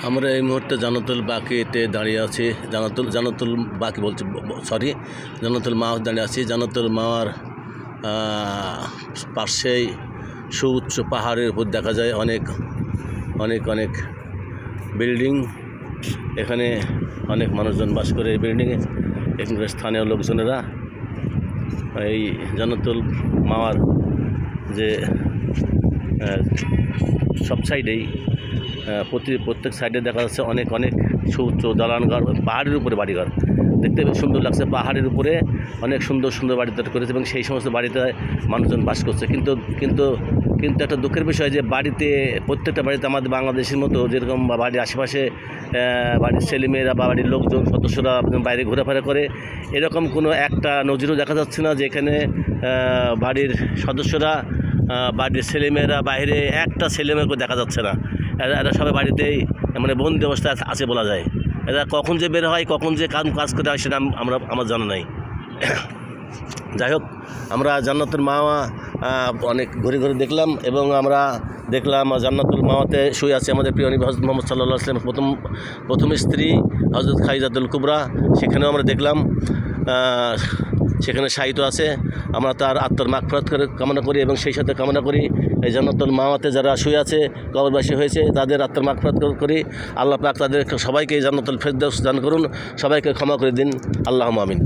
আমরা এই মুহূর্তে জান্নাতুল বাকিতে দাঁড়িয়ে আছি। জান্নাতুল বাকি বলছি, সরি, জান্নাতুল মাওয়া দাঁড়িয়ে আছি। জান্নাতুল মাওয়ার পাশেই সুউচ্চ পাহাড়ের উপর দেখা যায় অনেক অনেক অনেক বিল্ডিং। এখানে অনেক মানুষজন বাস করে এই বিল্ডিংয়ে, এখানকার স্থানীয় লোকজনেরা। এই জান্নাতুল মাওয়ার যে সব সাইডেই প্রত্যেক সাইডে দেখা যাচ্ছে অনেক অনেক সুউচ্চ দালানঘর, পাহাড়ের উপরে বাড়িঘর। দেখতে বেশ সুন্দর লাগছে। পাহাড়ের উপরে অনেক সুন্দর সুন্দর বাড়ি তৈরি করেছে এবং সেই সমস্ত বাড়িতে মানুষজন বাস করছে। কিন্তু কিন্তু কিন্তু একটা দুঃখের বিষয় যে প্রত্যেকটা বাড়িতে আমাদের বাংলাদেশের মতো যেরকম বাড়ির আশেপাশে বাড়ির ছেলেমেয়েরা বা বাড়ির লোকজন সদস্যরা বাইরে ঘোরাফেরা করে, এরকম কোনো একটা নজিরও দেখা যাচ্ছে না যে এখানে বাড়ির সদস্যরা বাড়ির ছেলেমেয়েরা বাইরে একটা ছেলেমেয়েকে দেখা যাচ্ছে না। এরা সবাই বাড়িতেই মানে বন্দি অবস্থায় আছে বলা যায়। এরা কখন যে বের হয়, কখন যে কাজ করতে হয় সেটা আমার জানা নাই। যাই হোক, আমরা জান্নাতুল মাওয়া অনেক ঘুরে ঘুরে দেখলাম এবং আমরা দেখলাম জান্নাতুল মাওয়াতে শুয়ে আছে আমাদের প্রিয় নবী হযরত মুহাম্মদ সাল্লাল্লাহু আলাইহি ওয়াসাল্লামের প্রথম স্ত্রী হযরত খাদিজাতুল কুবরা। সেখানেও আমরা দেখলাম সেখানে শায়িত আছে। আমরা তার আত্মার মাগফিরাত কামনা করি এবং সেই সাথে কামনা করি এই জান্নাতুল মাওয়াতে যারা শুয়ে আছে, কবরবাসী হয়েছে, তাদের আত্মার মাগফিরাত করি। আল্লাহ পাক তাদের সবাইকে জান্নাতুল ফেরদাউস দান করুন, সবাইকে ক্ষমা করে দিন। আল্লাহুম্মা আমিন।